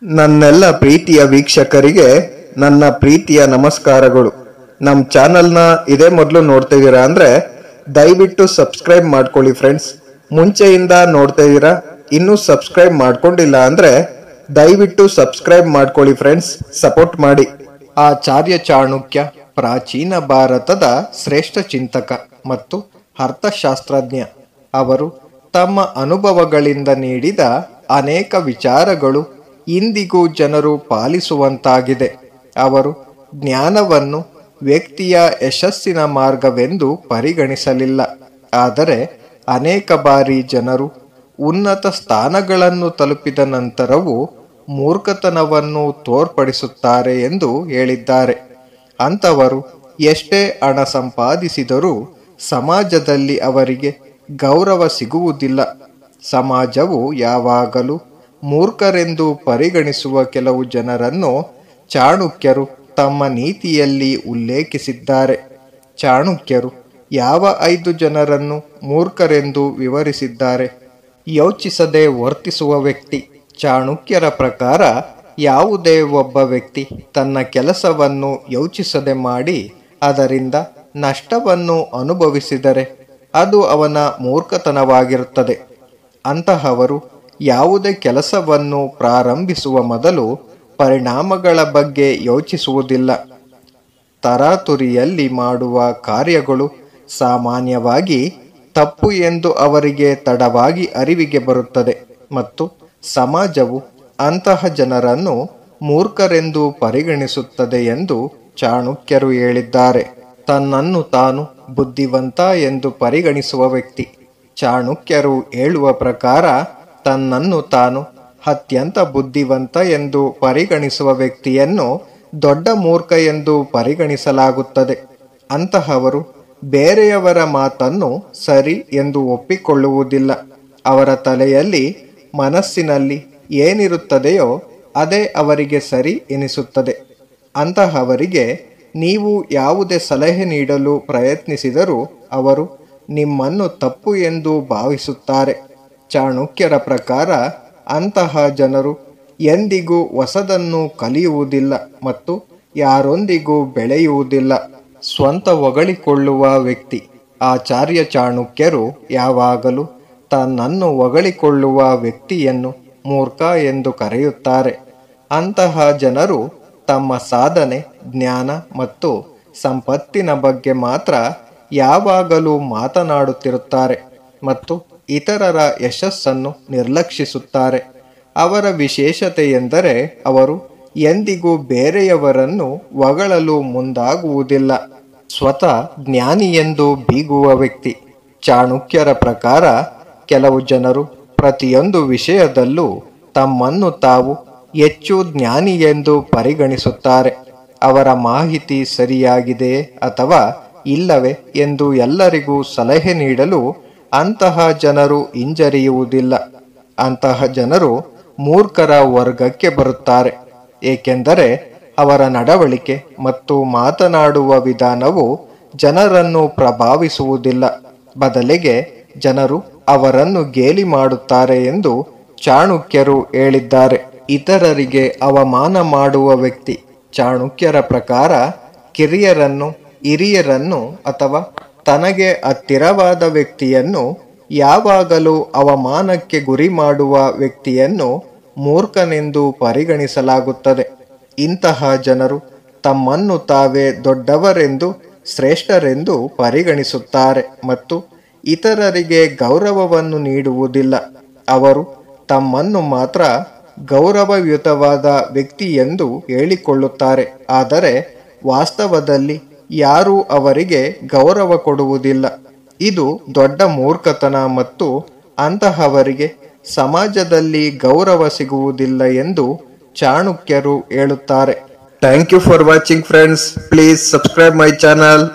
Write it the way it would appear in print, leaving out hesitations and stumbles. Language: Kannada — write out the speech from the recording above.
ನನ್ನೆಲ್ಲ ಪ್ರೀತಿಯ ವೀಕ್ಷಕರಿಗೆ ನನ್ನ ಪ್ರೀತಿಯ ನಮಸ್ಕಾರಗಳು. ನಮ್ಮ ಚಾನಲ್ನ ಇದೇ ಮೊದಲು ನೋಡ್ತಾ ಇದ್ದೀರಾ ಅಂದ್ರೆ ದಯವಿಟ್ಟು ಸಬ್ಸ್ಕ್ರೈಬ್ ಮಾಡ್ಕೊಳ್ಳಿ ಫ್ರೆಂಡ್ಸ್. ಮುಂಚೆಯಿಂದ ನೋಡ್ತಾ ಇದ್ದೀರಾ, ಇನ್ನೂ ಸಬ್ಸ್ಕ್ರೈಬ್ ಮಾಡ್ಕೊಂಡಿಲ್ಲ ಅಂದ್ರೆ ದಯವಿಟ್ಟು ಸಬ್ಸ್ಕ್ರೈಬ್ ಮಾಡ್ಕೊಳ್ಳಿ ಫ್ರೆಂಡ್ಸ್, ಸಪೋರ್ಟ್ ಮಾಡಿ. ಆಚಾರ್ಯ ಚಾಣಕ್ಯ ಪ್ರಾಚೀನ ಭಾರತದ ಶ್ರೇಷ್ಠ ಚಿಂತಕ ಮತ್ತು ಅರ್ಥಶಾಸ್ತ್ರಜ್ಞ. ಅವರು ತಮ್ಮ ಅನುಭವಗಳಿಂದ ನೀಡಿದ ಅನೇಕ ವಿಚಾರಗಳು ಇಂದಿಗೂ ಜನರು ಪಾಲಿಸುವಂತಾಗಿದೆ. ಅವರು ಜ್ಞಾನವನ್ನು ವ್ಯಕ್ತಿಯ ಯಶಸ್ಸಿನ ಮಾರ್ಗವೆಂದು ಪರಿಗಣಿಸಲಿಲ್ಲ, ಆದರೆ ಅನೇಕ ಬಾರಿ ಜನರು ಉನ್ನತ ಸ್ಥಾನಗಳನ್ನು ತಲುಪಿದ ನಂತರವೂ ಮೂರ್ಖತನವನ್ನು ತೋರ್ಪಡಿಸುತ್ತಾರೆ ಎಂದು ಹೇಳಿದ್ದಾರೆ. ಅಂಥವರು ಎಷ್ಟೇ ಹಣ ಸಂಪಾದಿಸಿದರೂ ಸಮಾಜದಲ್ಲಿ ಅವರಿಗೆ ಗೌರವ ಸಿಗುವುದಿಲ್ಲ. ಸಮಾಜವು ಯಾವಾಗಲೂ ಮೂರ್ಖರೆಂದು ಪರಿಗಣಿಸುವ ಕೆಲವು ಜನರನ್ನು ಚಾಣಕ್ಯರು ತಮ್ಮ ನೀತಿಯಲ್ಲಿ ಉಲ್ಲೇಖಿಸಿದ್ದಾರೆ. ಚಾಣಕ್ಯರು ಯಾವ 5 ಜನರನ್ನು ಮೂರ್ಖರೆಂದು ವಿವರಿಸಿದ್ದಾರೆ? ಯೋಚಿಸದೆ ವರ್ತಿಸುವ ವ್ಯಕ್ತಿ. ಚಾಣಕ್ಯರ ಪ್ರಕಾರ ಯಾವುದೇ ಒಬ್ಬ ವ್ಯಕ್ತಿ ತನ್ನ ಕೆಲಸವನ್ನು ಯೋಚಿಸದೆ ಮಾಡಿ ಅದರಿಂದ ನಷ್ಟವನ್ನು ಅನುಭವಿಸಿದರೆ ಅದು ಅವನ ಮೂರ್ಖತನವಾಗಿರುತ್ತದೆ. ಅಂತಹವರು ಯಾವುದೇ ಕೆಲಸವನ್ನು ಪ್ರಾರಂಭಿಸುವ ಮೊದಲು ಪರಿಣಾಮಗಳ ಬಗ್ಗೆ ಯೋಚಿಸುವುದಿಲ್ಲ. ತರಾತುರಿಯಲ್ಲಿ ಮಾಡುವ ಕಾರ್ಯಗಳು ಸಾಮಾನ್ಯವಾಗಿ ತಪ್ಪು ಎಂದು ಅವರಿಗೆ ತಡವಾಗಿ ಅರಿವಿಗೆ ಬರುತ್ತದೆ ಮತ್ತು ಸಮಾಜವು ಅಂತಹ ಜನರನ್ನು ಮೂರ್ಖರೆಂದು ಪರಿಗಣಿಸುತ್ತದೆ ಎಂದು ಚಾಣಕ್ಯರು ಹೇಳಿದ್ದಾರೆ. ತನ್ನನ್ನು ತಾನು ಬುದ್ಧಿವಂತ ಎಂದು ಪರಿಗಣಿಸುವ ವ್ಯಕ್ತಿ. ಚಾಣಕ್ಯರು ಹೇಳುವ ಪ್ರಕಾರ ತನ್ನನ್ನು ತಾನು ಅತ್ಯಂತ ಬುದ್ಧಿವಂತ ಎಂದು ಪರಿಗಣಿಸುವ ವ್ಯಕ್ತಿಯನ್ನು ದೊಡ್ಡ ಮೂರ್ಖ ಎಂದು ಪರಿಗಣಿಸಲಾಗುತ್ತದೆ. ಅಂತಹವರು ಬೇರೆಯವರ ಮಾತನ್ನು ಸರಿ ಎಂದು ಒಪ್ಪಿಕೊಳ್ಳುವುದಿಲ್ಲ. ಅವರ ತಲೆಯಲ್ಲಿ ಮನಸ್ಸಿನಲ್ಲಿ ಏನಿರುತ್ತದೆಯೋ ಅದೇ ಅವರಿಗೆ ಸರಿ ಎನಿಸುತ್ತದೆ. ಅಂತಹವರಿಗೆ ನೀವು ಯಾವುದೇ ಸಲಹೆ ನೀಡಲು ಪ್ರಯತ್ನಿಸಿದರೂ ಅವರು ನಿಮ್ಮನ್ನು ತಪ್ಪು ಎಂದು ಭಾವಿಸುತ್ತಾರೆ. ಚಾಣಕ್ಯರ ಪ್ರಕಾರ ಅಂತಹ ಜನರು ಎಂದಿಗೂ ಹೊಸದನ್ನು ಕಲಿಯುವುದಿಲ್ಲ ಮತ್ತು ಯಾರೊಂದಿಗೂ ಬೆಳೆಯುವುದಿಲ್ಲ. ಸ್ವಂತ ಹೊಗಳಿಕೊಳ್ಳುವ ವ್ಯಕ್ತಿ. ಆಚಾರ್ಯ ಚಾಣಕ್ಯರು ಯಾವಾಗಲೂ ತನ್ನನ್ನು ಹೊಗಳಿಕೊಳ್ಳುವ ವ್ಯಕ್ತಿಯನ್ನು ಮೂರ್ಖ ಎಂದು ಕರೆಯುತ್ತಾರೆ. ಅಂತಹ ಜನರು ತಮ್ಮ ಸಾಧನೆ, ಜ್ಞಾನ ಮತ್ತು ಸಂಪತ್ತಿನ ಬಗ್ಗೆ ಮಾತ್ರ ಯಾವಾಗಲೂ ಮಾತನಾಡುತ್ತಿರುತ್ತಾರೆ ಮತ್ತು ಇತರರ ಯಶಸ್ಸನ್ನು ನಿರ್ಲಕ್ಷಿಸುತ್ತಾರೆ. ಅವರ ವಿಶೇಷತೆ ಎಂದರೆ ಅವರು ಎಂದಿಗೂ ಬೇರೆಯವರನ್ನು ಹೊಗಳಲು ಮುಂದಾಗುವುದಿಲ್ಲ. ಸ್ವತಃ ಜ್ಞಾನಿ ಎಂದು ಬೀಗುವ ವ್ಯಕ್ತಿ. ಚಾಣಕ್ಯರ ಪ್ರಕಾರ ಕೆಲವು ಜನರು ಪ್ರತಿಯೊಂದು ವಿಷಯದಲ್ಲೂ ತಮ್ಮನ್ನು ತಾವು ಹೆಚ್ಚು ಜ್ಞಾನಿ ಎಂದು ಪರಿಗಣಿಸುತ್ತಾರೆ. ಅವರ ಮಾಹಿತಿ ಸರಿಯಾಗಿದೆಯೇ ಅಥವಾ ಇಲ್ಲವೇ ಎಂದು ಎಲ್ಲರಿಗೂ ಸಲಹೆ ನೀಡಲು ಅಂತಹ ಜನರು ಹಿಂಜರಿಯುವುದಿಲ್ಲ. ಅಂತಹ ಜನರು ಮೂರ್ಖರ ವರ್ಗಕ್ಕೆ ಬರುತ್ತಾರೆ, ಏಕೆಂದರೆ ಅವರ ನಡವಳಿಕೆ ಮತ್ತು ಮಾತನಾಡುವ ವಿಧಾನವು ಜನರನ್ನು ಪ್ರಭಾವಿಸುವುದಿಲ್ಲ. ಬದಲಿಗೆ ಜನರು ಅವರನ್ನು ಗೇಲಿ ಮಾಡುತ್ತಾರೆ ಎಂದು ಚಾಣಕ್ಯರು ಹೇಳಿದ್ದಾರೆ. ಇತರರಿಗೆ ಅವಮಾನ ಮಾಡುವ ವ್ಯಕ್ತಿ. ಚಾಣಕ್ಯರ ಪ್ರಕಾರ ಕಿರಿಯರನ್ನು, ಹಿರಿಯರನ್ನು ಅಥವಾ ತನಗೆ ಹತ್ತಿರವಾದ ವ್ಯಕ್ತಿಯನ್ನು ಯಾವಾಗಲೂ ಅವಮಾನಕ್ಕೆ ಗುರಿ ಮಾಡುವ ವ್ಯಕ್ತಿಯನ್ನು ಮೂರ್ಖನೆಂದು ಪರಿಗಣಿಸಲಾಗುತ್ತದೆ. ಇಂತಹ ಜನರು ತಮ್ಮನ್ನು ತಾವೇ ದೊಡ್ಡವರೆಂದು, ಶ್ರೇಷ್ಠರೆಂದು ಪರಿಗಣಿಸುತ್ತಾರೆ ಮತ್ತು ಇತರರಿಗೆ ಗೌರವವನ್ನು ನೀಡುವುದಿಲ್ಲ. ಅವರು ತಮ್ಮನ್ನು ಮಾತ್ರ ಗೌರವಯುತವಾದ ವ್ಯಕ್ತಿ ಎಂದು ಹೇಳಿಕೊಳ್ಳುತ್ತಾರೆ, ಆದರೆ ವಾಸ್ತವದಲ್ಲಿ ಯಾರೂ ಅವರಿಗೆ ಗೌರವ ಕೊಡುವುದಿಲ್ಲ. ಇದು ದೊಡ್ಡ ಮೂರ್ಖತನ ಮತ್ತು ಅಂತಹವರಿಗೆ ಸಮಾಜದಲ್ಲಿ ಗೌರವ ಸಿಗುವುದಿಲ್ಲ ಎಂದು ಚಾಣಕ್ಯರು ಹೇಳುತ್ತಾರೆ. Thank you for watching friends. Please subscribe my channel.